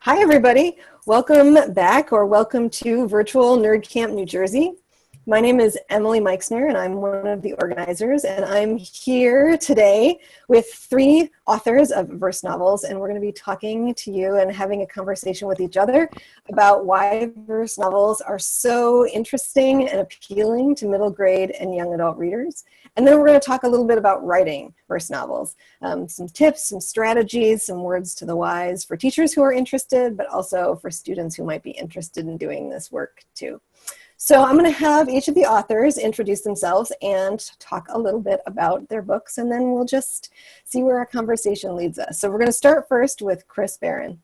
Hi, everybody. Welcome back or welcome to virtual NerdCamp New Jersey. My name is Emily Meixner, and I'm one of the organizers, and I'm here today with three authors of verse novels, and we're going to be talking to you and having a conversation with each other about why verse novels are so interesting and appealing to middle grade and young adult readers. And then we're going to talk a little bit about writing verse novels, some tips, some strategies, some words to the wise for teachers who are interested, but also for students who might be interested in doing this work too. So I'm going to have each of the authors introduce themselves and talk a little bit about their books, and then we'll just see where our conversation leads us. So we're going to start first with Chris Barron.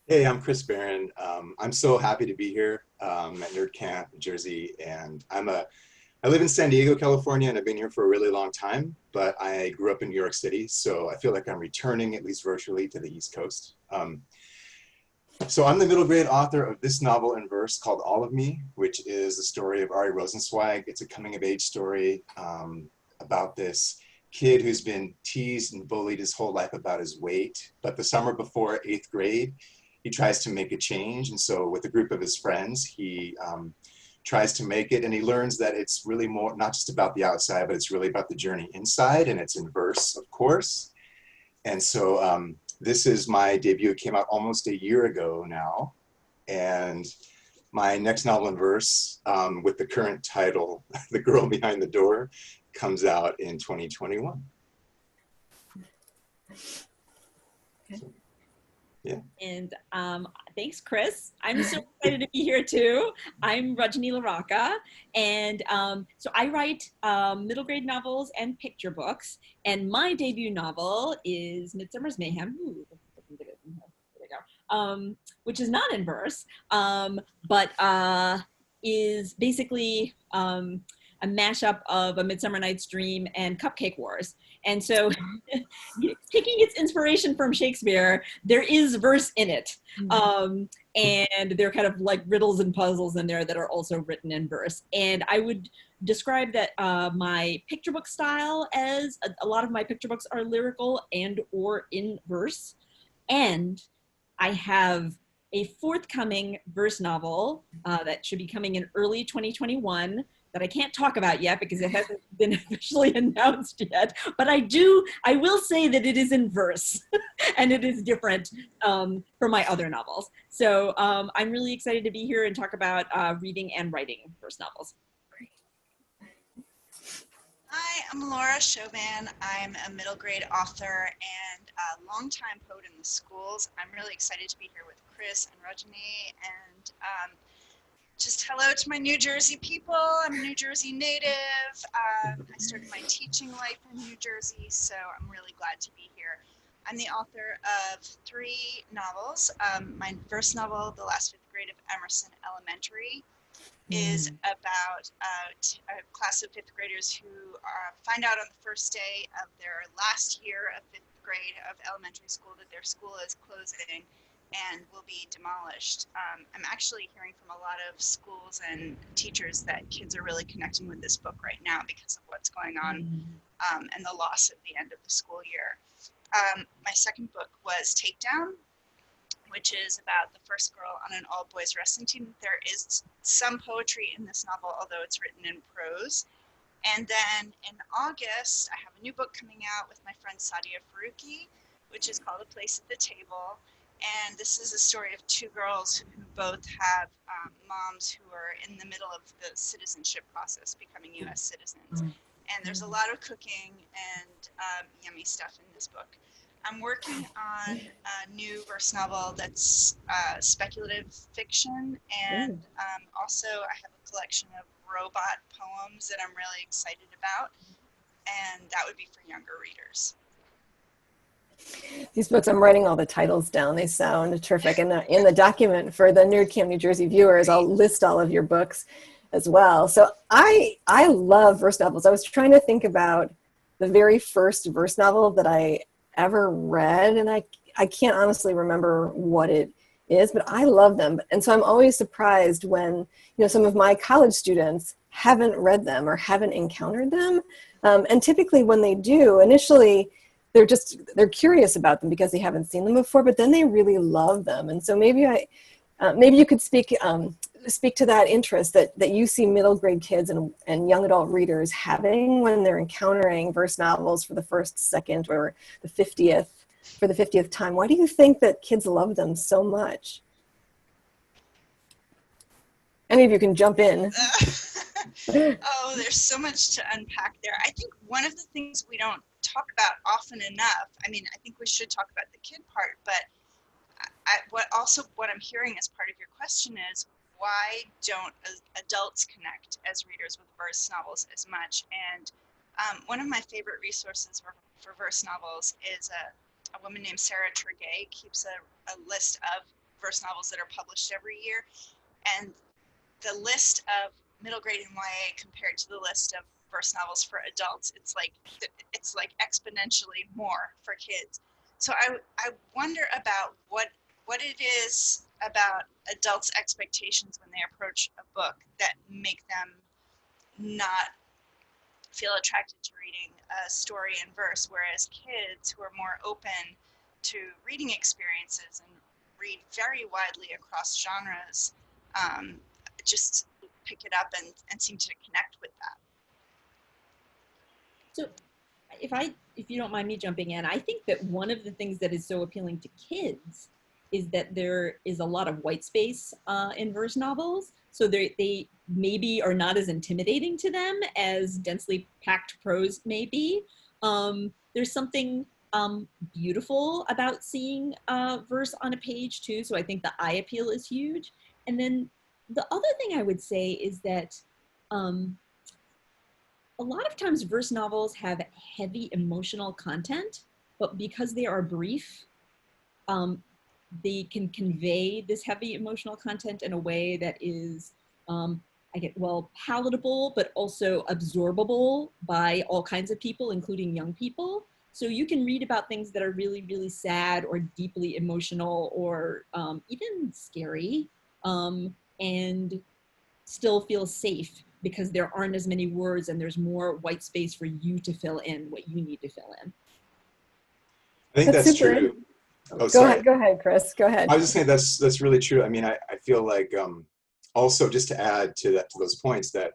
Hey, I'm Chris Barron. I'm so happy to be here at NerdCamp, New Jersey, and I live in San Diego, California, and I've been here for a really long time, but I grew up in New York City, so I feel like I'm returning, at least virtually, to the East Coast. So I'm the middle grade author of this novel in verse called All of Me, which is the story of Ari Rosenzweig. It's a coming of age story about this kid who's been teased and bullied his whole life about his weight. But the summer before 8th grade, he tries to make a change. And so with a group of his friends, he tries to make it. And he learns that it's really more, not just about the outside, but it's really about the journey inside. And it's in verse, of course. And so this is my debut. It came out almost a year ago now. And my next novel in verse, with the current title, The Girl Behind the Door, comes out in 2021. Okay. Yeah. And thanks, Chris. I'm so excited to be here too. I'm Rajani Larocca, and so I write middle grade novels and picture books. And my debut novel is Midsummer's Mayhem. Ooh, there we go. Which is not in verse, but is basically a mashup of A Midsummer Night's Dream and Cupcake Wars. And so taking its inspiration from Shakespeare, there is verse in it. And they're kind of like riddles and puzzles in there that are also written in verse. And I would describe that my picture book style as a lot of my picture books are lyrical and or in verse. And I have a forthcoming verse novel that should be coming in early 2021 that I can't talk about yet because it hasn't been officially announced yet. But I will say that it is in verse and it is different from my other novels. So I'm really excited to be here and talk about reading and writing verse novels. Hi, I'm Laura Shovan. I'm a middle grade author and a longtime poet in the schools. I'm really excited to be here with Chris and Rajani, and just hello to my New Jersey people. I'm a New Jersey native. I started my teaching life in New Jersey, so I'm really glad to be here. I'm the author of 3 novels. My first novel, The Last Fifth Grade of Emerson Elementary, is about a class of 5th graders who find out on the first day of their last year of 5th grade of elementary school that their school is closing and will be demolished. I'm actually hearing from a lot of schools and teachers that kids are really connecting with this book right now because of what's going on and the loss at the end of the school year. My second book was Takedown, which is about the first girl on an all-boys wrestling team. There is some poetry in this novel, although it's written in prose. And then in August, I have a new book coming out with my friend Sadia Faruqi, which is called A Place at the Table. And this is a story of 2 girls who both have moms who are in the middle of the citizenship process, becoming U.S. citizens. And there's a lot of cooking and yummy stuff in this book. I'm working on a new verse novel that's speculative fiction, and also I have a collection of robot poems that I'm really excited about, and that would be for younger readers. These books, I'm writing all the titles down. They sound terrific. And in the document for the NerdCamp New Jersey viewers, I'll list all of your books as well. So I love verse novels. I was trying to think about the very first verse novel that I ever read, and I can't honestly remember what it is, but I love them. And so I'm always surprised when some of my college students haven't read them or haven't encountered them. And typically when they do, initially they're curious about them because they haven't seen them before, but then they really love them. And so maybe you could speak to that interest that you see middle grade kids and young adult readers having when they're encountering verse novels for the first, second, or the 50th time. Why do you think that kids love them so much? Any of you can jump in. Oh, there's so much to unpack there. I think one of the things we don't talk about often enough, I mean, I think we should talk about the kid part, but what I'm hearing as part of your question is, why don't adults connect as readers with verse novels as much? And one of my favorite resources for verse novels is a woman named Sarah Tregay keeps a list of verse novels that are published every year. And the list of middle grade and YA compared to the list of verse novels for adults, it's like exponentially more for kids. So I wonder about what it is about adults' expectations when they approach a book that make them not feel attracted to reading a story in verse, whereas kids who are more open to reading experiences and read very widely across genres just pick it up and seem to connect with that. So if you don't mind me jumping in, I think that one of the things that is so appealing to kids is that there is a lot of white space in verse novels. So they maybe are not as intimidating to them as densely packed prose may be. There's something beautiful about seeing verse on a page too. So I think the eye appeal is huge. And then the other thing I would say is that a lot of times verse novels have heavy emotional content, but because they are brief, they can convey this heavy emotional content in a way that is, palatable, but also absorbable by all kinds of people, including young people. So you can read about things that are really, really sad or deeply emotional or even scary, and still feel safe because there aren't as many words and there's more white space for you to fill in what you need to fill in. I think that's true. Oh, sorry. Go ahead, Chris. Go ahead. I was just saying that's really true. I mean, I feel like also just to add to those points, that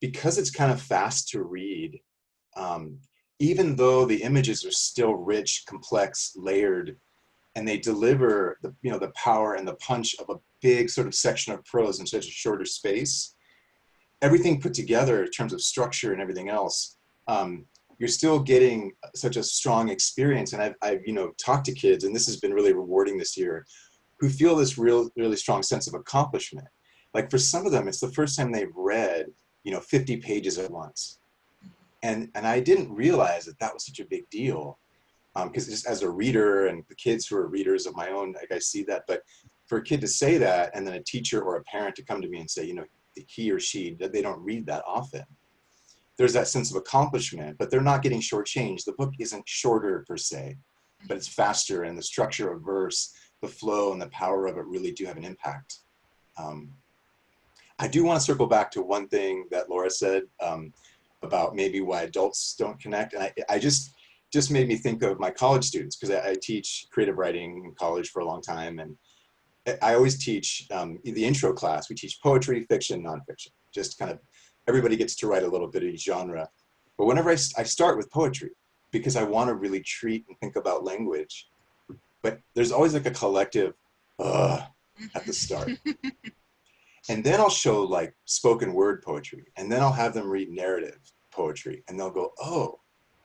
because it's kind of fast to read, even though the images are still rich, complex, layered, and they deliver the power and the punch of a big sort of section of prose in such a shorter space, everything put together in terms of structure and everything else, you're still getting such a strong experience. And I've talked to kids, and this has been really rewarding this year, who feel this really strong sense of accomplishment. Like for some of them, it's the first time they've read 50 pages at once. And I didn't realize that was such a big deal, because just as a reader, and the kids who are readers of my own, like I see that. But for a kid to say that, and then a teacher or a parent to come to me and say, he or she, that they don't read that often, there's that sense of accomplishment, but they're not getting shortchanged. The book isn't shorter per se, but it's faster, and the structure of verse, the flow and the power of it really do have an impact. I do want to circle back to one thing that Laura said about maybe why adults don't connect. And I just made me think of my college students, because I teach creative writing in college for a long time. And I always teach the intro class. We teach poetry, fiction, nonfiction, just kind of everybody gets to write a little bit of each genre. But whenever I start with poetry, because I want to really treat and think about language, but there's always like a collective at the start. And then I'll show like spoken word poetry, and then I'll have them read narrative poetry, and they'll go, oh,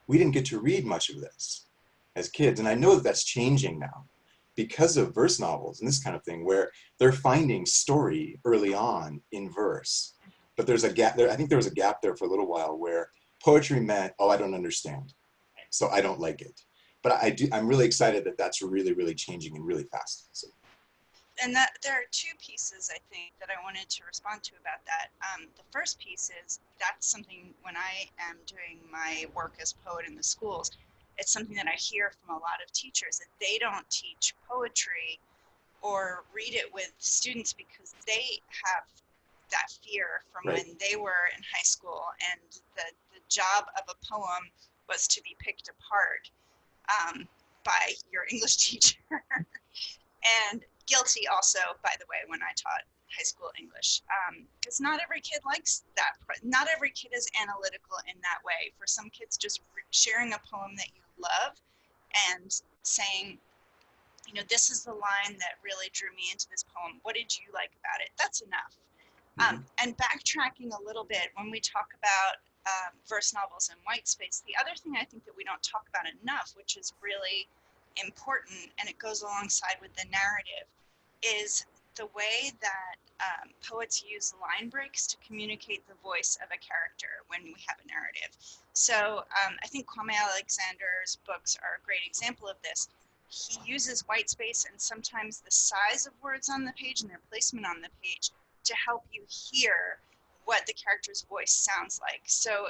we didn't get to read much of this as kids. And I know that that's changing now because of verse novels and this kind of thing, where they're finding story early on in verse. But there's a gap there. I think there was a gap there for a little while where poetry meant, oh, I don't understand, so I don't like it. But I'm really excited that that's really, really changing and really fast. So. And that there are two pieces, I think, that I wanted to respond to about that. The first piece is that's something when I am doing my work as poet in the schools, it's something that I hear from a lot of teachers, that they don't teach poetry or read it with students because they have that fear from right. when they were in high school, and the job of a poem was to be picked apart. by your English teacher. And guilty also, by the way, when I taught high school English, because not every kid likes that. Not every kid is analytical in that way. For some kids, just sharing a poem that you love and saying, you know, this is the line that really drew me into this poem. What did you like about it? That's enough. And backtracking a little bit, when we talk about verse novels and white space, the other thing I think that we don't talk about enough, which is really important, and it goes alongside with the narrative, is the way that poets use line breaks to communicate the voice of a character when we have a narrative. So I think Kwame Alexander's books are a great example of this. He uses white space and sometimes the size of words on the page and their placement on the page to help you hear what the character's voice sounds like. So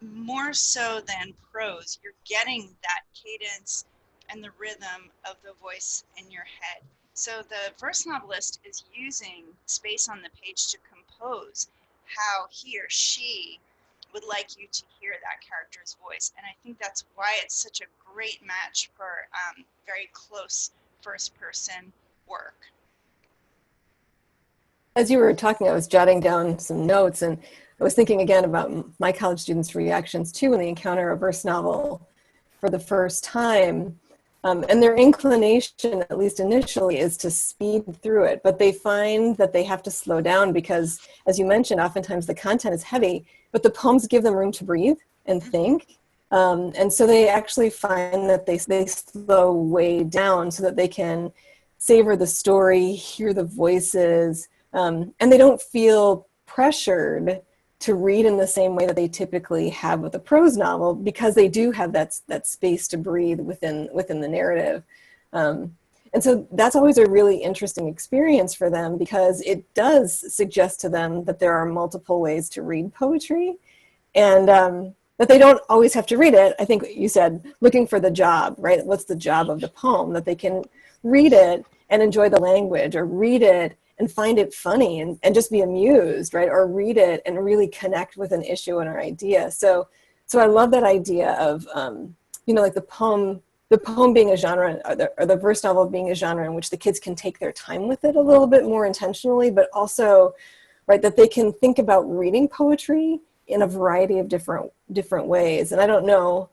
more so than prose, you're getting that cadence and the rhythm of the voice in your head. So the verse novelist is using space on the page to compose how he or she would like you to hear that character's voice. And I think that's why it's such a great match for very close first person work. As you were talking, I was jotting down some notes, and I was thinking again about my college students' reactions too when they encounter a verse novel for the first time. And their inclination, at least initially, is to speed through it, but they find that they have to slow down because, as you mentioned, oftentimes the content is heavy, but the poems give them room to breathe and think. And so they actually find that they slow way down so that they can savor the story, hear the voices, and they don't feel pressured to read in the same way that they typically have with a prose novel, because they do have that space to breathe within the narrative. And so that's always a really interesting experience for them, because it does suggest to them that there are multiple ways to read poetry, and that they don't always have to read it. I think you said looking for the job, right? What's the job of the poem? That they can read it and enjoy the language, or read it and find it funny and just be amused, right? Or read it and really connect with an issue and an idea. So I love that idea of, like the poem being a genre, or the verse novel being a genre in which the kids can take their time with it a little bit more intentionally, but also, right, that they can think about reading poetry in a variety of different ways. And I don't know,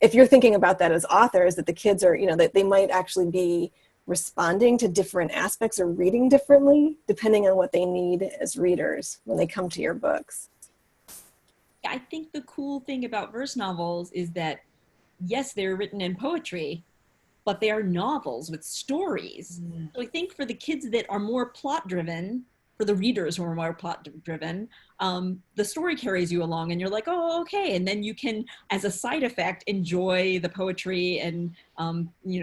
if you're thinking about that as authors, that the kids are, that they might actually be responding to different aspects or reading differently depending on what they need as readers when they come to your books. I think the cool thing about verse novels is that, yes, they're written in poetry, but they are novels with stories. So I think for the kids that are more plot driven, for the readers who are more plot driven, the story carries you along and you're like, oh, okay. And then you can, as a side effect, enjoy the poetry and,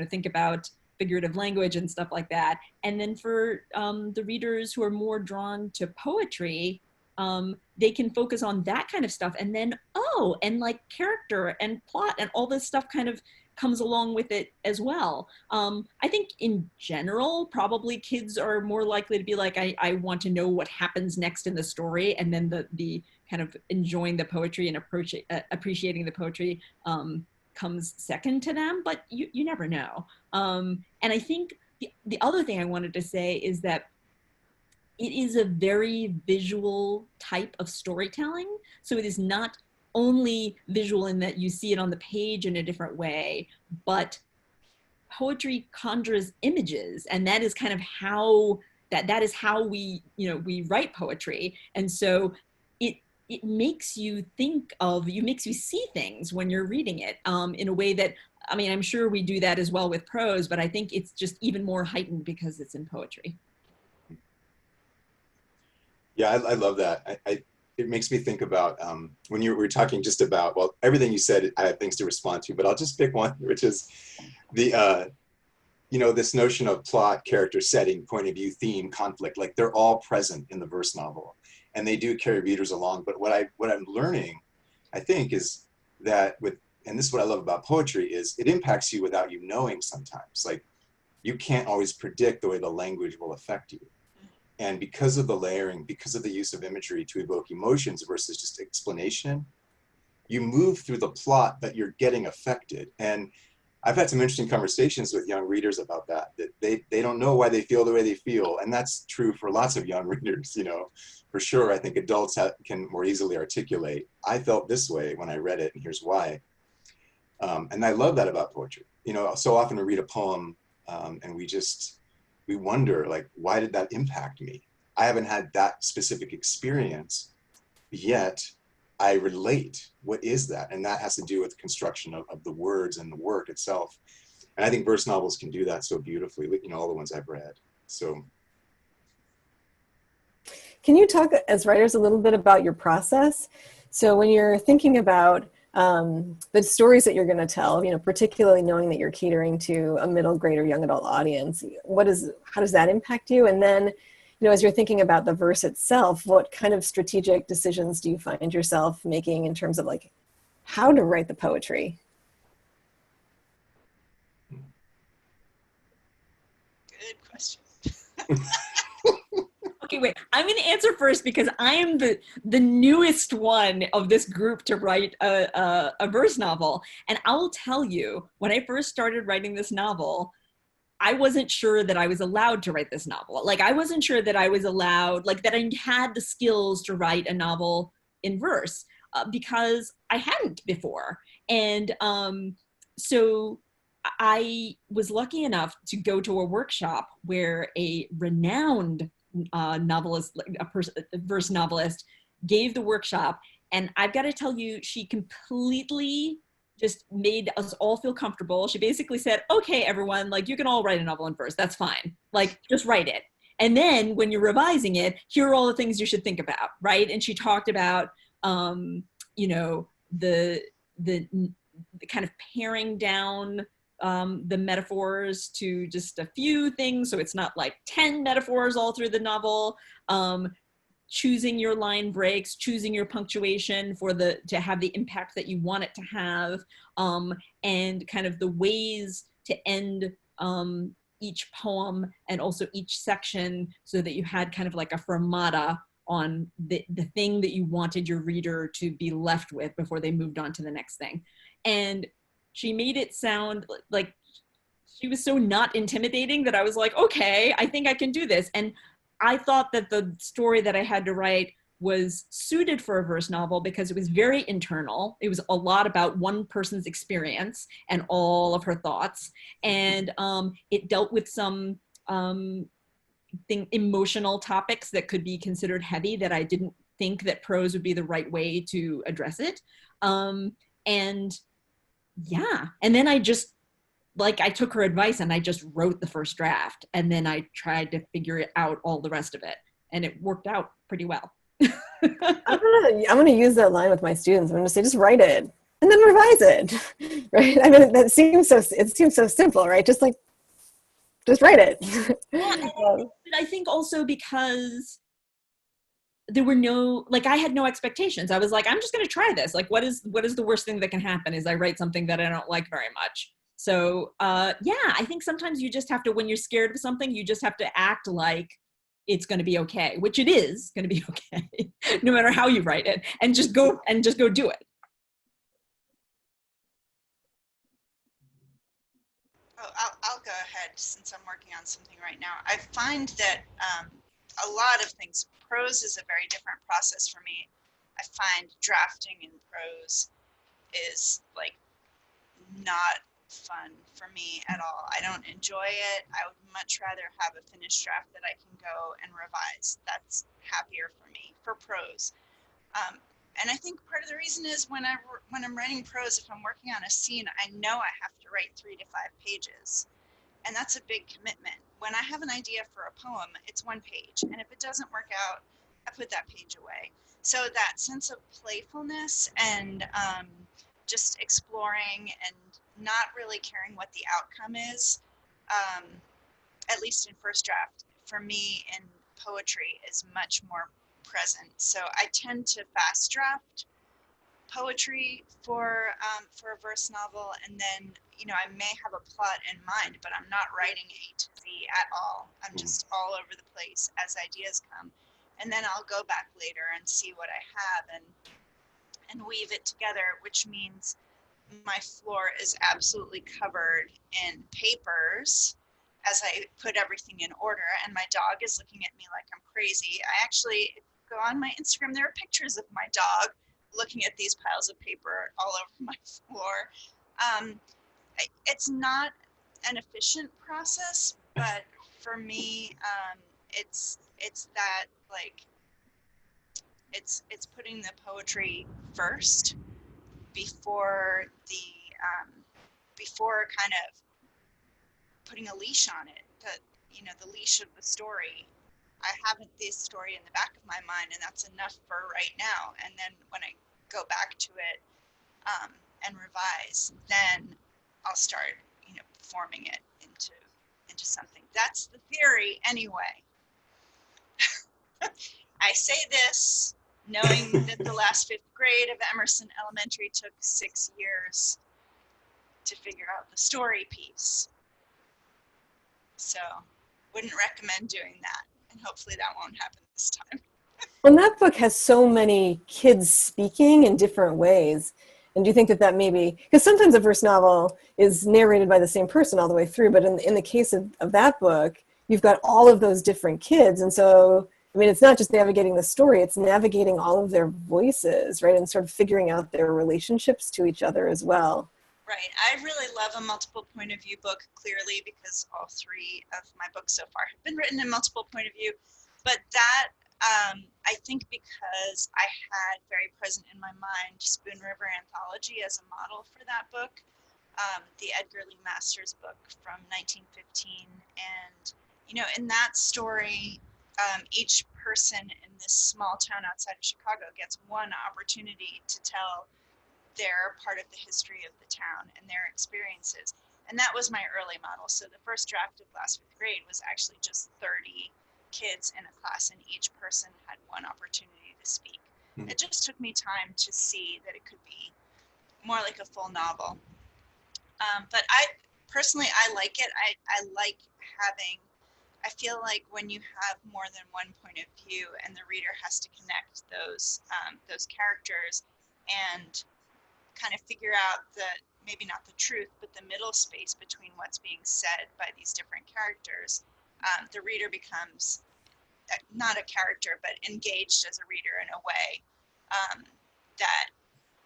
think about figurative language and stuff like that. And then for the readers who are more drawn to poetry, they can focus on that kind of stuff. And then, and like character and plot and all this stuff kind of comes along with it as well. I think in general, probably kids are more likely to be like, I want to know what happens next in the story. And then the kind of enjoying the poetry and appreciating the poetry comes second to them, but you never know. And I think the other thing I wanted to say is that it is a very visual type of storytelling. So it is not only visual in that you see it on the page in a different way, but poetry conjures images, and that is kind of how that is how we write poetry. And so it makes you makes you see things when you're reading it in a way that, I'm sure we do that as well with prose, but I think it's just even more heightened because it's in poetry. Yeah, I love that. It makes me think about when you were talking just about, well, everything you said, I have things to respond to, but I'll just pick one, which is the, this notion of plot, character, setting, point of view, theme, conflict, like they're all present in the verse novel, and they do carry readers along. But what I'm learning, I think, is that and this is what I love about poetry, is it impacts you without you knowing sometimes. Like, you can't always predict the way the language will affect you. And because of the layering, because of the use of imagery to evoke emotions versus just explanation, you move through the plot, but you're getting affected. And I've had some interesting conversations with young readers about that they don't know why they feel the way they feel. And that's true for lots of young readers, you know, for sure. I think adults can more easily articulate, I felt this way when I read it, and here's why. And I love that about poetry. You know, so often we read a poem and we wonder, like, why did that impact me? I haven't had that specific experience, yet I relate. What is that? And that has to do with the construction of the words and the work itself. And I think verse novels can do that so beautifully, you know, all the ones I've read. So. Can you talk as writers a little bit about your process? So when you're thinking about the stories that you're going to tell, you know, particularly knowing that you're catering to a middle grade or young adult audience, how does that impact you? And then, you know, as you're thinking about the verse itself, what kind of strategic decisions do you find yourself making in terms of like how to write the poetry? Good question. Okay, wait. I'm going to answer first because I am the newest one of this group to write a verse novel. And I will tell you, when I first started writing this novel, I wasn't sure that I was allowed to write this novel. Like, I wasn't sure that I was allowed, like, that I had the skills to write a novel in verse because I hadn't before. And so I was lucky enough to go to a workshop where a renowned novelist, a verse novelist, gave the workshop. And I've got to tell you, she completely just made us all feel comfortable. She basically said, okay, everyone, like, you can all write a novel in verse. That's fine. Like, just write it. And then when you're revising it, here are all the things you should think about, right? And she talked about, you know, the kind of paring down the metaphors to just a few things. So it's not like 10 metaphors all through the novel. Choosing your line breaks, choosing your punctuation to have the impact that you want it to have, and kind of the ways to end each poem and also each section so that you had kind of like a fermata on the thing that you wanted your reader to be left with before they moved on to the next thing. And she made it sound like she was so not intimidating that I was like, okay, I think I can do this. And I thought that the story that I had to write was suited for a verse novel because it was very internal. It was a lot about one person's experience and all of her thoughts. And it dealt with some emotional topics that could be considered heavy that I didn't think that prose would be the right way to address it. And yeah, and then I took her advice and I just wrote the first draft, and then I tried to figure it out all the rest of it, and it worked out pretty well. I'm gonna use that line with my students. I'm gonna say, just write it and then revise it, right? I mean, it seems so simple, right? Just write it. Yeah, I think also because there were I had no expectations. I was like, I'm just going to try this. Like, what is the worst thing that can happen is I write something that I don't like very much. So, yeah, I think sometimes you just have to, when you're scared of something, you just have to act like it's going to be okay, which it is going to be okay, no matter how you write it, and just go do it. Oh, I'll go ahead since I'm working on something right now. I find that a lot of things, prose is a very different process for me. I find drafting in prose is like not fun for me at all. I don't enjoy it. I would much rather have a finished draft that I can go and revise. That's happier for me for prose. And I think part of the reason is when I'm writing prose, if I'm working on a scene, I know I have to write 3 to 5 pages. And that's a big commitment. When I have an idea for a poem, it's 1 page. And if it doesn't work out, I put that page away. So that sense of playfulness and just exploring and not really caring what the outcome is, at least in first draft, for me in poetry is much more present. So I tend to fast draft poetry for a verse novel, and then I may have a plot in mind, but I'm not writing A to Z at all. I'm just all over the place as ideas come, and then I'll go back later and see what I have and weave it together, which means my floor is absolutely covered in papers as I put everything in order, and my dog is looking at me like I'm crazy. I actually go on my Instagram, there are pictures of my dog looking at these piles of paper all over my floor. It's not an efficient process, but for me, it's that, like, it's putting the poetry first before the before kind of putting a leash on it, the leash of the story. I have this story in the back of my mind, and that's enough for right now. And then when I go back to it and revise, then I'll start, forming it into something. That's the theory, anyway. I say this knowing that the last fifth grade of Emerson Elementary took 6 years to figure out the story piece. So wouldn't recommend doing that. And hopefully that won't happen this time. Well, that book has so many kids speaking in different ways. And do you think that maybe, because sometimes a verse novel is narrated by the same person all the way through, but in the case of that book, you've got all of those different kids. And so, I mean, it's not just navigating the story, it's navigating all of their voices, right? And sort of figuring out their relationships to each other as well. Right. I really love a multiple point of view book, clearly, because all 3 of my books so far have been written in multiple point of view. But that, I think, because I had very present in my mind Spoon River Anthology as a model for that book, the Edgar Lee Masters book from 1915. And, in that story, each person in this small town outside of Chicago gets one opportunity to tell their part of the history of the town and their experiences. And that was my early model. So the first draft of last fifth grade was actually just 30 kids in a class, and each person had one opportunity to speak. It just took me time to see that it could be more like a full novel. But I like it. I like I feel like when you have more than one point of view and the reader has to connect those characters and kind of figure out maybe not the truth, but the middle space between what's being said by these different characters, the reader becomes not a character, but engaged as a reader in a way that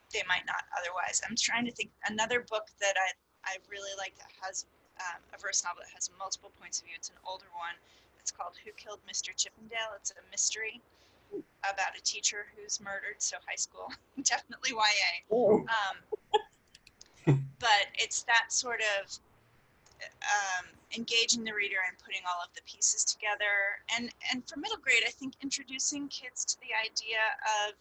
they might not otherwise. I'm trying to think another book that I really like that has a verse novel that has multiple points of view. It's an older one. It's called Who Killed Mr. Chippendale? It's a mystery about a teacher who's murdered, so high school, definitely YA. But it's that sort of engaging the reader and putting all of the pieces together. And for middle grade, I think introducing kids to the idea of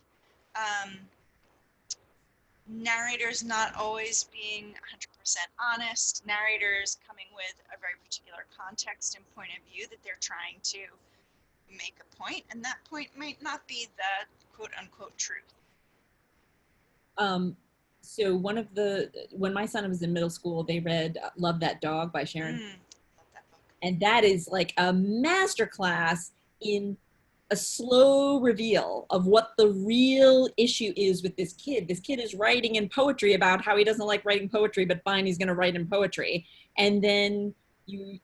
narrators not always being 100% honest, narrators coming with a very particular context and point of view that they're trying to make a point, and that point might not be the quote-unquote truth. So when my son was in middle school, they read Love That Dog by Sharon. Love that book. And that is like a masterclass in a slow reveal of what the real issue is with this kid. This kid is writing in poetry about how he doesn't like writing poetry, but fine, he's going to write in poetry. And then you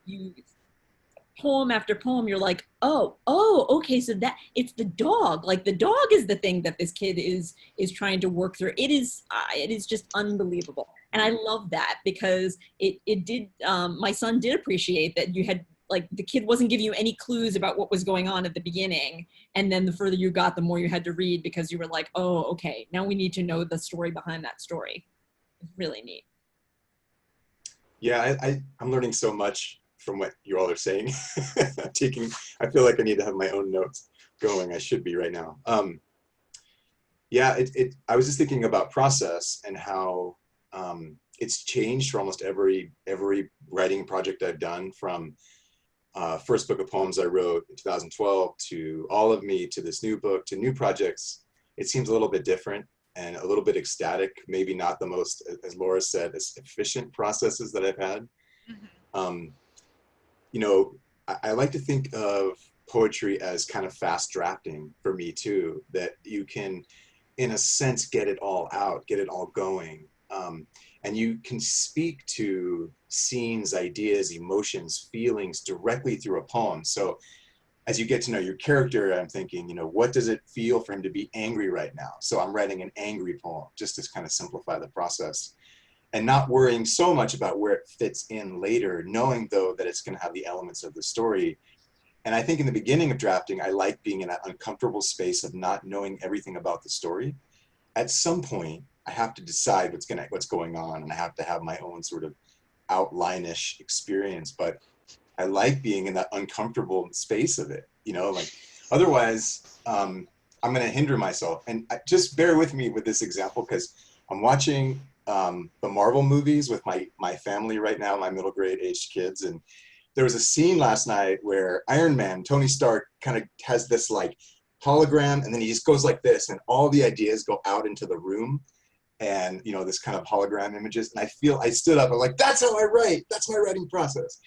poem after poem, you're like, oh, okay, so that it's the dog. Like the dog is the thing that this kid is trying to work through. It is just unbelievable. And I love that because it did, my son did appreciate that you had, like, the kid wasn't giving you any clues about what was going on at the beginning. And then the further you got, the more you had to read because you were like, oh, okay, now we need to know the story behind that story. It's really neat. Yeah, I'm learning so much from what you all are saying. I feel like I need to have my own notes going. I should be right now. Yeah, I was just thinking about process and how it's changed for almost every writing project I've done, from first book of poems I wrote in 2012 to All of Me to this new book to new projects. It seems a little bit different and a little bit ecstatic, maybe not the most, as Laura said, as efficient processes that I've had. Mm-hmm. I like to think of poetry as kind of fast drafting for me too, that you can, in a sense, get it all out, get it all going. and you can speak to scenes, ideas, emotions, feelings directly through a poem. So as you get to know your character, I'm thinking, what does it feel for him to be angry right now? So I'm writing an angry poem just to kind of simplify the process, and not worrying so much about where it fits in later, knowing though that it's going to have the elements of the story. And I think in the beginning of drafting, I like being in that uncomfortable space of not knowing everything about the story. At some point, I have to decide what's going on, and I have to have my own sort of outline-ish experience. But I like being in that uncomfortable space of it, like otherwise I'm going to hinder myself. And just bear with me with this example, because I'm watching the Marvel movies with my family right now, my middle grade aged kids. And there was a scene last night where Iron Man, Tony Stark, kind of has this like hologram, and then he just goes like this, and all the ideas go out into the room, and this kind of hologram images. And I stood up, I'm like, that's how I write. That's my writing process.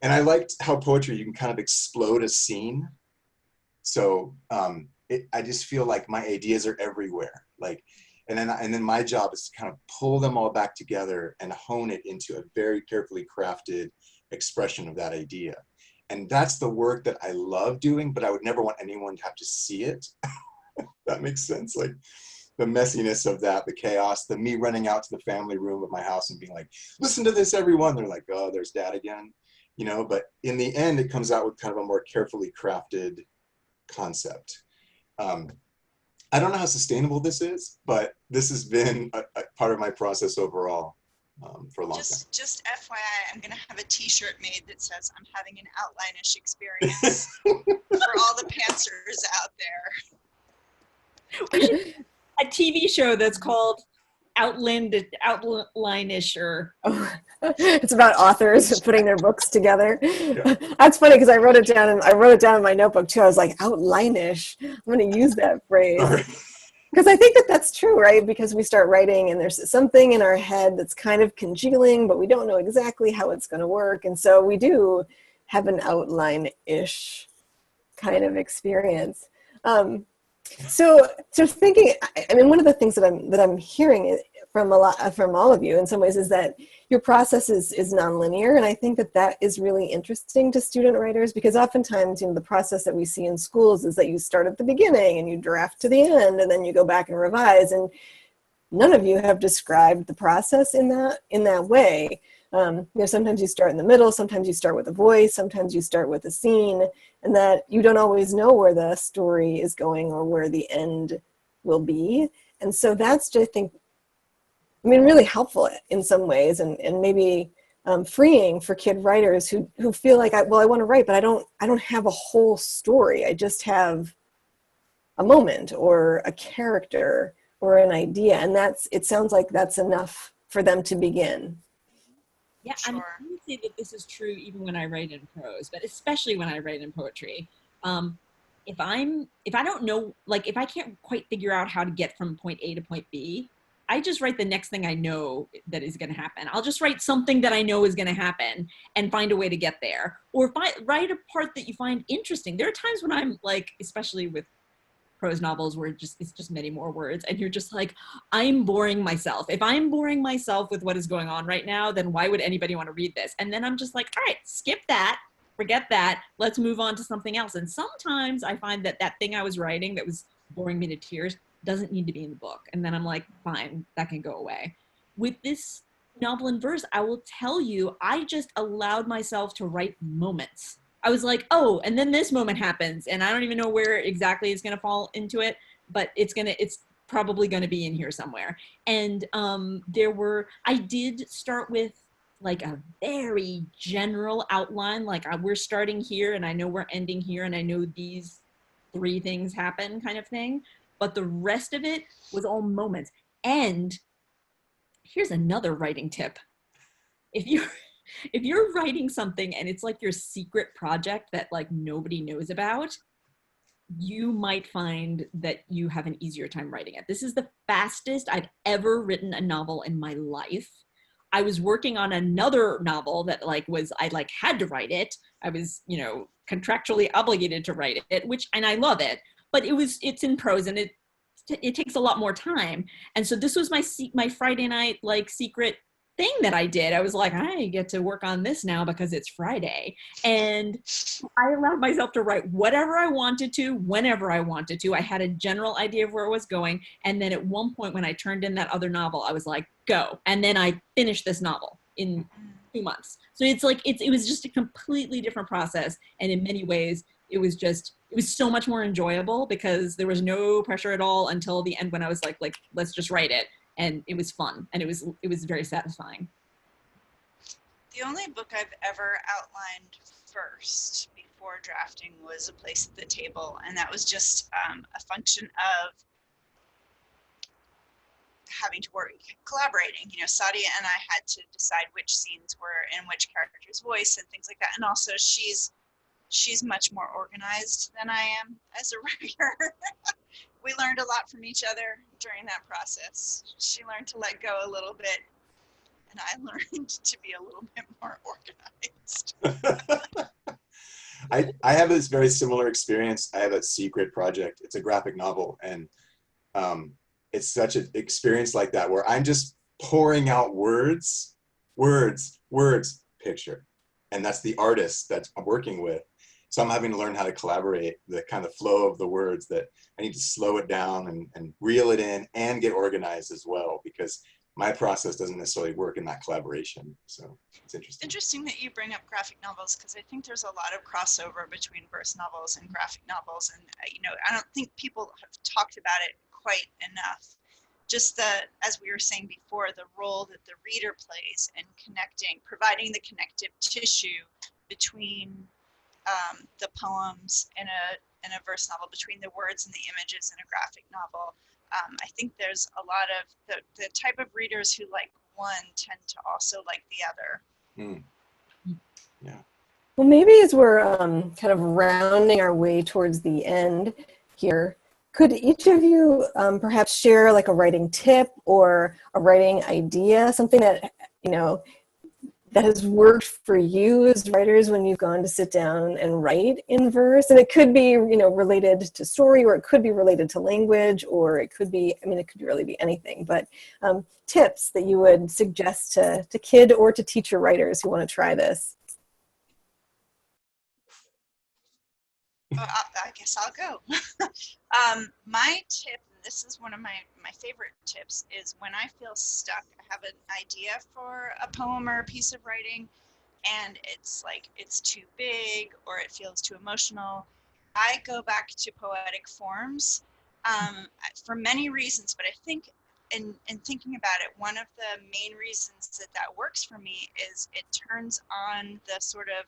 And I liked how poetry, you can kind of explode a scene. So I just feel like my ideas are everywhere. And then my job is to kind of pull them all back together and hone it into a very carefully crafted expression of that idea. And that's the work that I love doing, but I would never want anyone to have to see it. That makes sense. Like the messiness of that, the chaos, the me running out to the family room of my house and being like, listen to this, everyone. They're like, oh, there's dad again. But in the end, it comes out with kind of a more carefully crafted concept. I don't know how sustainable this is, but this has been a part of my process overall for a long time. Just FYI, I'm going to have a t-shirt made that says I'm having an outline-ish experience for all the pantsers out there. A TV show that's called Outline-ish, or it's about authors putting their books together. Yeah. That's funny because I wrote it down in my notebook too. I was like, outline-ish. I'm going to use that phrase because I think that's true, right? Because we start writing and there's something in our head that's kind of congealing, but we don't know exactly how it's going to work, and so we do have an outline-ish kind of experience. So thinking, I mean, one of the things that I'm hearing from all of you in some ways is that your process is nonlinear, and I think that is really interesting to student writers, because oftentimes, the process that we see in schools is that you start at the beginning and you draft to the end, and then you go back and revise. And none of you have described the process in that way. Sometimes you start in the middle, sometimes you start with a voice, sometimes you start with a scene, and that you don't always know where the story is going or where the end will be. And so that's just, I think, really helpful in some ways, and maybe freeing for kid writers who feel like, I want to write, but I don't have a whole story. I just have a moment or a character or an idea, and it sounds like that's enough for them to begin. Yeah, sure. I would say that this is true even when I write in prose, but especially when I write in poetry. If I don't know, like if I can't quite figure out how to get from point A to point B, I just write the next thing I know that is going to happen. I'll just write something that I know is going to happen and find a way to get there. Or if I write a part that you find interesting. There are times when I'm like, especially with prose novels where it's just many more words, and you're just like, I'm boring myself. If I'm boring myself with what is going on right now, then why would anybody want to read this? And then I'm just like, all right, skip that, forget that, let's move on to something else. And sometimes I find that thing I was writing that was boring me to tears doesn't need to be in the book. And then I'm like, fine, that can go away. With this novel in verse, I will tell you, I just allowed myself to write moments. I was like, oh, and then this moment happens, and I don't even know where exactly it's going to fall into it, but it's probably going to be in here somewhere. And I did start with like a very general outline, like we're starting here, and I know we're ending here, and I know these 3 things happen kind of thing. But the rest of it was all moments. And here's another writing tip. If you're writing something and it's like your secret project that like nobody knows about, you might find that you have an easier time writing it. This is the fastest I've ever written a novel in my life. I was working on another novel that I had to write it. I was, contractually obligated to write it, and I love it, but it's in prose, and it's it takes a lot more time. And so this was my Friday night like secret thing that I did. I was like, I get to work on this now because it's Friday. And I allowed myself to write whatever I wanted to, whenever I wanted to. I had a general idea of where it was going. And then at one point when I turned in that other novel, I was like, go. And then I finished this novel in 2 months. So it's like, it was just a completely different process. And in many ways, it was so much more enjoyable because there was no pressure at all until the end when I was like, let's just write it. And it was fun, and it was very satisfying. The only book I've ever outlined first before drafting was A Place at the Table, and that was just a function of having to work collaborating. You know, Sadia and I had to decide which scenes were in which character's voice and things like that. And also, she's much more organized than I am as a writer. We learned a lot from each other during that process. She learned to let go a little bit, and I learned to be a little bit more organized. I have this very similar experience. I have a secret project. It's a graphic novel, and it's such an experience like that where I'm just pouring out words, picture. And that's the artist that I'm working with. So I'm having to learn how to collaborate the kind of flow of the words, that I need to slow it down and reel it in and get organized as well, because my process doesn't necessarily work in that collaboration. So it's interesting. Interesting that you bring up graphic novels, because I think there's a lot of crossover between verse novels and graphic novels. And, you know, I don't think people have talked about it quite enough. Just as we were saying before, the role that the reader plays in connecting, providing the connective tissue between the poems in a verse novel, between the words and the images in a graphic novel. I think there's a lot of the type of readers who like one tend to also like the other. Yeah. Well, maybe as we're kind of rounding our way towards the end here, could each of you perhaps share like a writing tip or a writing idea, something that, you know, that has worked for you as writers when you've gone to sit down and write in verse? And it could be, you know, related to story, or it could be related to language, or it could be, I mean, it could really be anything, but tips that you would suggest to kid or to teacher writers who want to try this. I guess I'll go. My tip, and this is one of my favorite tips, is when I feel stuck, I have an idea for a poem or a piece of writing, and it's like it's too big or it feels too emotional, I go back to poetic forms for many reasons. But I think in thinking about it, one of the main reasons that works for me is it turns on the sort of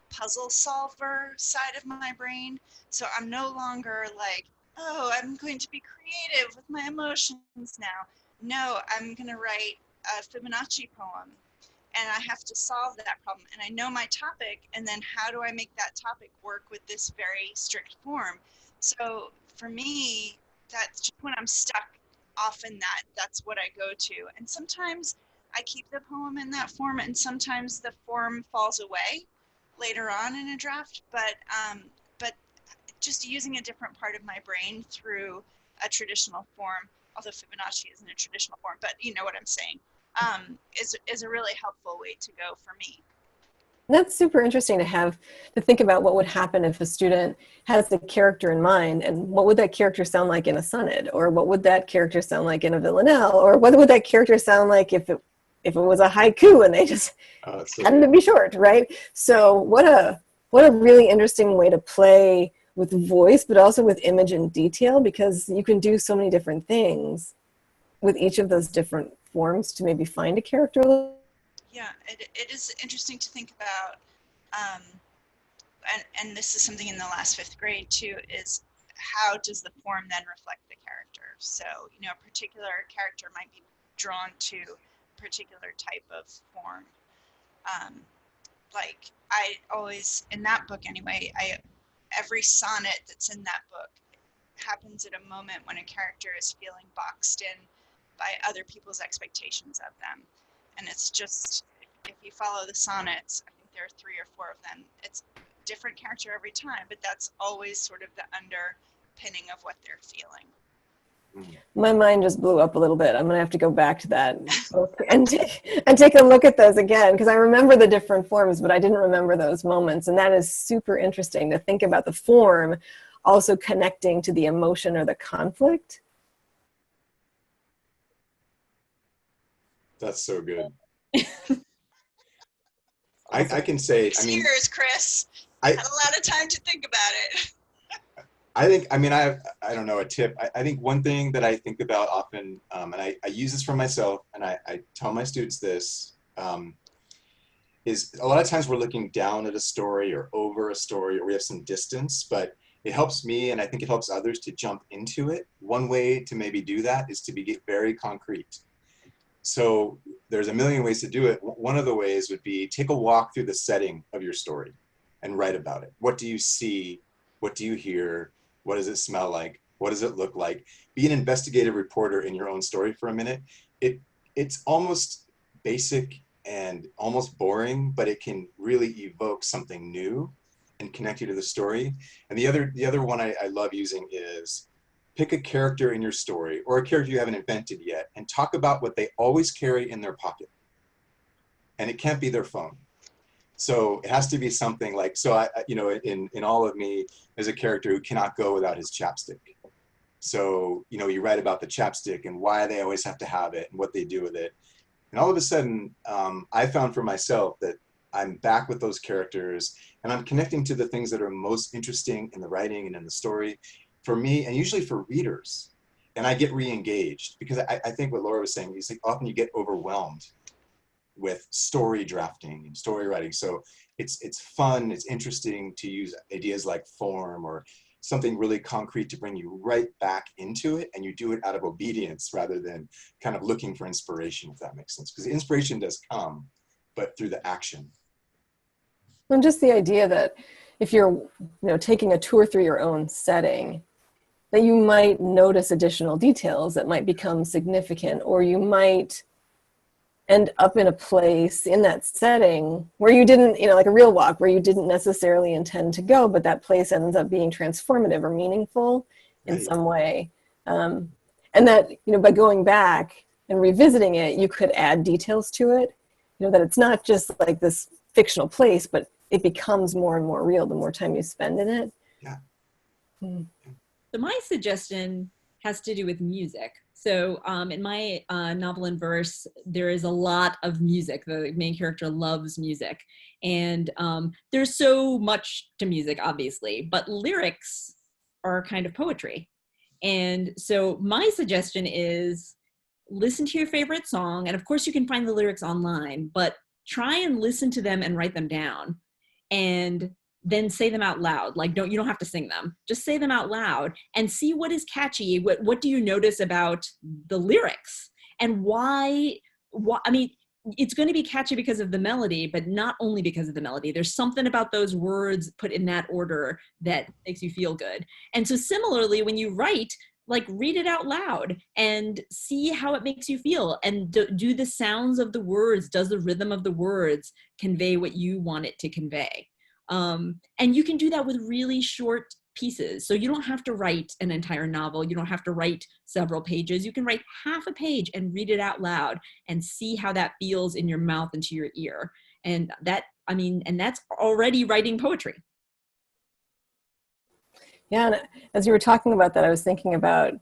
puzzle solver side of my brain. So I'm no longer like, oh, I'm going to be creative with my emotions now. No, I'm going to write a Fibonacci poem, and I have to solve that problem. And I know my topic, and then how do I make that topic work with this very strict form? So for me, that's just when I'm stuck, often that's what I go to. And sometimes I keep the poem in that form, and sometimes the form falls away later on in a draft, but just using a different part of my brain through a traditional form, although Fibonacci isn't a traditional form, but you know what I'm saying, is a really helpful way to go for me. That's super interesting to think about what would happen if a student has the character in mind, and what would that character sound like in a sonnet, or what would that character sound like in a villanelle, or what would that character sound like if it was a haiku and they just happened to be short, right? So what a really interesting way to play with voice, but also with image and detail, because you can do so many different things with each of those different forms to maybe find a character. Yeah, it is interesting to think about, and this is something in the last 5th grade too, is how does the form then reflect the character? So, you know, a particular character might be drawn to a particular type of form. Like I always, in that book anyway, every sonnet that's in that book happens at a moment when a character is feeling boxed in by other people's expectations of them. And it's just, if you follow the sonnets, I think there are 3 or 4 of them, it's a different character every time, but that's always sort of the underpinning of what they're feeling. My mind just blew up a little bit. I'm gonna have to go back to that book and take a look at those again, because I remember the different forms, but I didn't remember those moments. And that is super interesting to think about the form also connecting to the emotion or the conflict. That's so good. I can say, I mean, years, Chris. I had a lot of time to think about it. I think, I mean, I don't know, a tip. I think one thing that I think about often, and I use this for myself, and I tell my students this, is a lot of times we're looking down at a story or over a story, or we have some distance, but it helps me, and I think it helps others to jump into it. One way to maybe do that is to get very concrete. So there's a million ways to do it. One of the ways would be take a walk through the setting of your story and write about it. What do you see? What do you hear? What does it smell like? What does it look like? Be an investigative reporter in your own story for a minute. It's almost basic and almost boring, but it can really evoke something new and connect you to the story. And the other one I love using is pick a character in your story, or a character you haven't invented yet, and talk about what they always carry in their pocket. And it can't be their phone. So it has to be something like, so in All of Me, there's a character who cannot go without his chapstick. So, you write about the chapstick and why they always have to have it and what they do with it. And all of a sudden, I found for myself that I'm back with those characters, and I'm connecting to the things that are most interesting in the writing and in the story for me, and usually for readers. And I get re-engaged, because I think what Laura was saying is, like, often you get overwhelmed with story drafting and story writing. So it's fun, it's interesting to use ideas like form or something really concrete to bring you right back into it, and you do it out of obedience rather than kind of looking for inspiration, if that makes sense. Because inspiration does come, but through the action. And just the idea that if you're taking a tour through your own setting, that you might notice additional details that might become significant, or you might end up in a place in that setting where you didn't, like a real walk, where you didn't necessarily intend to go, but that place ends up being transformative or meaningful in some way. And that, by going back and revisiting it, you could add details to it, that it's not just like this fictional place, but it becomes more and more real the more time you spend in it. Yeah. So my suggestion has to do with music. So in my novel in verse, there is a lot of music. The main character loves music. And there's so much to music, obviously, but lyrics are kind of poetry. And so my suggestion is listen to your favorite song. And of course you can find the lyrics online, but try and listen to them and write them down. And then say them out loud. Like, you don't have to sing them. Just say them out loud and see what is catchy. What do you notice about the lyrics, and why? I mean, it's going to be catchy because of the melody, but not only because of the melody. There's something about those words put in that order that makes you feel good. And so similarly, when you write, like, read it out loud and see how it makes you feel, and do the sounds of the words. Does the rhythm of the words convey what you want it to convey? And you can do that with really short pieces. So you don't have to write an entire novel. You don't have to write several pages. You can write half a page and read it out loud and see how that feels in your mouth and to your ear. And that's already writing poetry. Yeah, and as you were talking about that, I was thinking about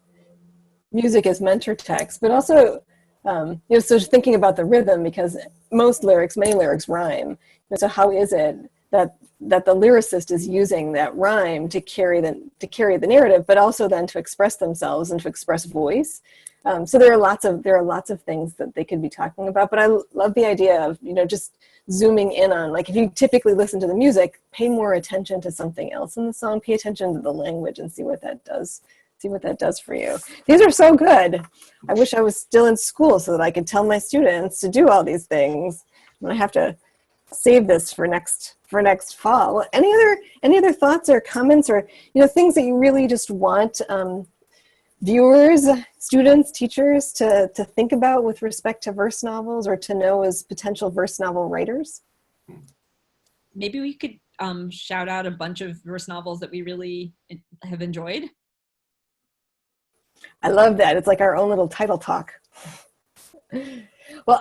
music as mentor text, but also, so thinking about the rhythm, because many lyrics rhyme. So how is it that the lyricist is using that rhyme to carry the narrative, but also then to express themselves and to express voice? So there are lots of things that they could be talking about. But I love the idea of just zooming in on, like, if you typically listen to the music, pay more attention to something else in the song. Pay attention to the language and see what that does. See what that does for you. These are so good. I wish I was still in school so that I could tell my students to do all these things. And I have to save this for next fall. Well, any other thoughts or comments, or things that you really just want viewers, students, teachers to think about with respect to verse novels, or to know as potential verse novel writers? Maybe we could shout out a bunch of verse novels that we really have enjoyed. I love that. It's like our own little title talk. Well,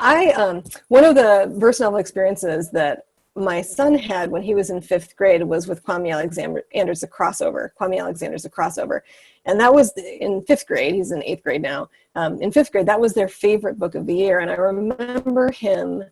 one of the verse novel experiences that my son had when he was in 5th grade was with Kwame Alexander's The Crossover. Kwame Alexander's The Crossover. And that was in 5th grade. He's in 8th grade now. In 5th grade, that was their favorite book of the year. And I remember him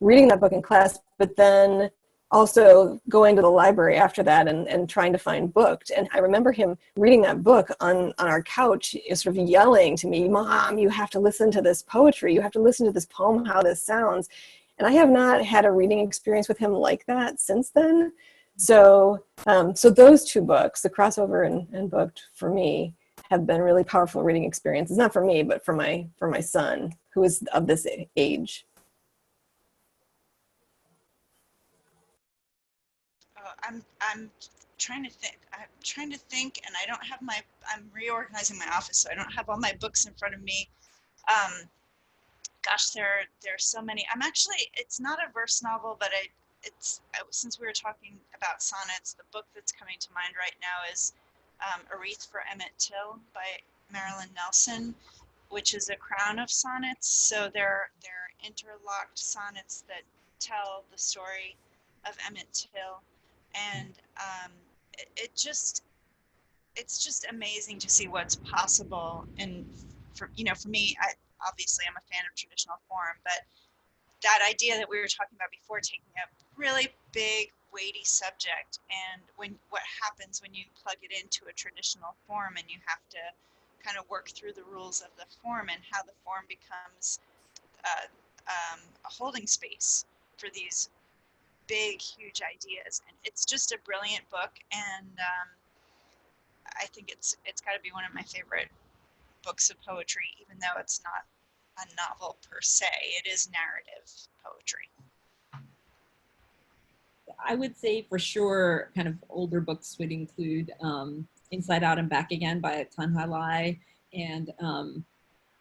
reading that book in class, but then also going to the library after that and trying to find books. And I remember him reading that book on our couch, sort of yelling to me, "Mom, you have to listen to this poetry. You have to listen to this poem, how this sounds." And I have not had a reading experience with him like that since then. So those two books, The Crossover and Booked, for me, have been really powerful reading experiences. Not for me, but for my son, who is of this age. I'm trying to think. And I don't have I'm reorganizing my office, so I don't have all my books in front of me. Gosh, there's so many. It's not a verse novel, but since we were talking about sonnets, the book that's coming to mind right now is A Wreath for Emmett Till by Marilyn Nelson, which is a crown of sonnets. So they're interlocked sonnets that tell the story of Emmett Till. And it's just amazing to see what's possible. And for me, obviously I'm a fan of traditional form, but that idea that we were talking about before, taking a really big, weighty subject, and what happens when you plug it into a traditional form, and you have to kind of work through the rules of the form, and how the form becomes a holding space for these big, huge ideas. And it's just a brilliant book, and I think it's got to be one of my favorite books of poetry, even though it's not a novel per se. It is narrative poetry. I would say for sure kind of older books would include Inside Out and Back Again by Tanha Lai, and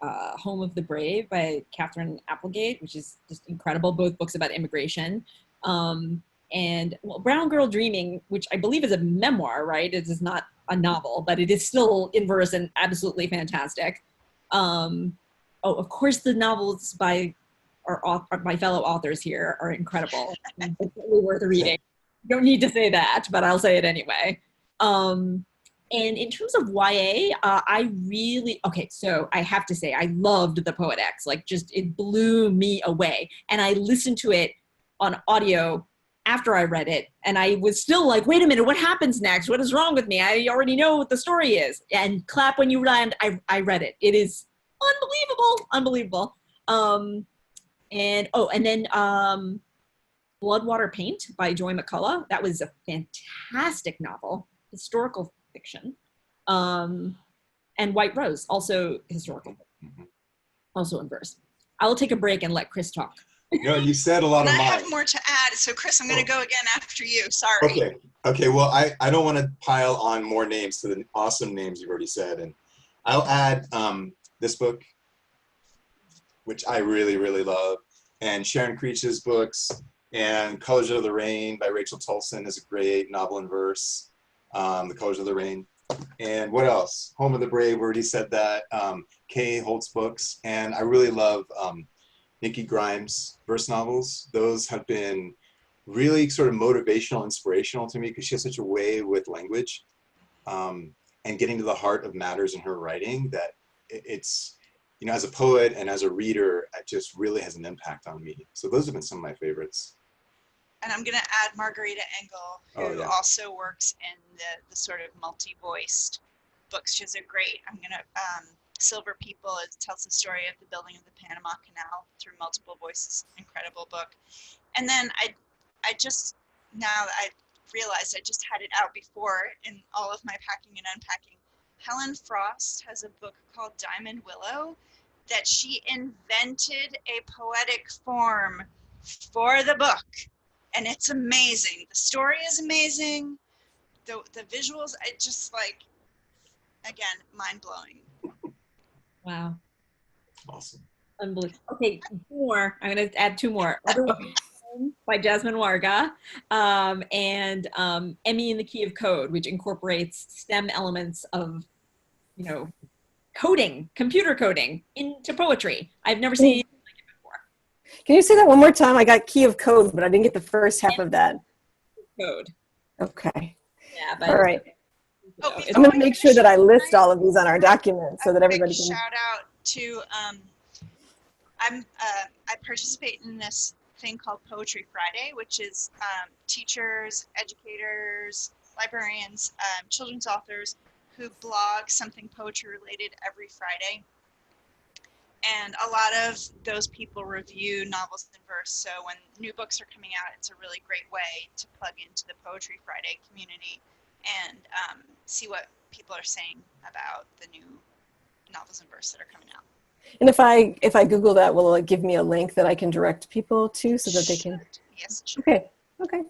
Home of the Brave by Catherine Applegate, which is just incredible, both books about immigration. And Brown Girl Dreaming, which I believe is a memoir, right? It is not a novel, but it is still in verse and absolutely fantastic. Of course, the novels by my fellow authors here are incredible. It's really worth reading. You don't need to say that, but I'll say it anyway. And in terms of YA, so I have to say, I loved The Poet X. Like, just, it blew me away. And I listened to it on audio after I read it, and I was still like, wait a minute, what happens next? What is wrong with me? I already know what the story is. And clap when you land, I read it. It is unbelievable. And then Blood, Water, Paint by Joy McCullough. That was a fantastic novel, historical fiction. And White Rose, also historical, also in verse. I will take a break and let Chris talk. You said a lot of I mine. have more to add, so Chris, I'm going to go again after you. Sorry. Okay. Well, I don't want to pile on more names to the awesome names you've already said, and I'll add this book, which I really, really love, and Sharon Creech's books, and Colors of the Rain by Rachel Tolson is a great novel in verse. The Colors of the Rain, and what else? Home of the Brave, already said that. Kay Holt's books, and I really love Nikki Grimes' verse novels. Those have been really sort of motivational, inspirational to me, because she has such a way with language and getting to the heart of matters in her writing that it's, as a poet and as a reader, it just really has an impact on me. So those have been some of my favorites. And I'm going to add Margarita Engel, who also works in the sort of multi-voiced books. She has a great, Silver People, it tells the story of the building of the Panama Canal through multiple voices. Incredible book. And then I realized I just had it out before in all of my packing and unpacking. Helen Frost has a book called Diamond Willow that she invented a poetic form for the book. And it's amazing. The story is amazing. The visuals, I just again, mind-blowing. Wow. Awesome. Unbelievable. Okay, 2 more. I'm going to add 2 more. By Jasmine Warga, and Emmy in the Key of Code, which incorporates STEM elements of, coding, computer coding into poetry. I've never seen anything like it before. Can you say that one more time? I got key of code, but I didn't get the first half of that. Code. Okay. Yeah, but All right. Oh, I'm going to make sure that I list all of these on our document so that everybody can. Shout out to I participate in this thing called Poetry Friday, which is teachers, educators, librarians, children's authors who blog something poetry related every Friday. And a lot of those people review novels in verse. So when new books are coming out, it's a really great way to plug into the Poetry Friday community and see what people are saying about the new novels in verse that are coming out. And if I Google that, will it give me a link that I can direct people to so that they can? Yes, sure. Okay. Okay.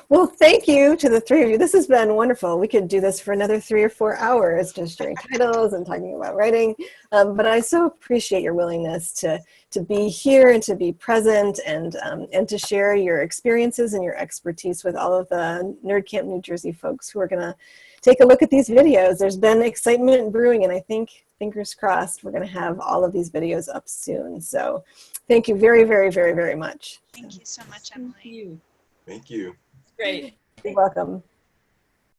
Well, thank you to the three of you. This has been wonderful. We could do this for another 3 or 4 hours, just sharing titles and talking about writing. But I so appreciate your willingness to be here and to be present and to share your experiences and your expertise with all of the NerdCamp New Jersey folks who are going to take a look at these videos. There's been excitement brewing, and I think, fingers crossed, we're going to have all of these videos up soon. So thank you very, very, very, very much. Thank you so much, Emily. Thank you. Thank you. Great. You're welcome.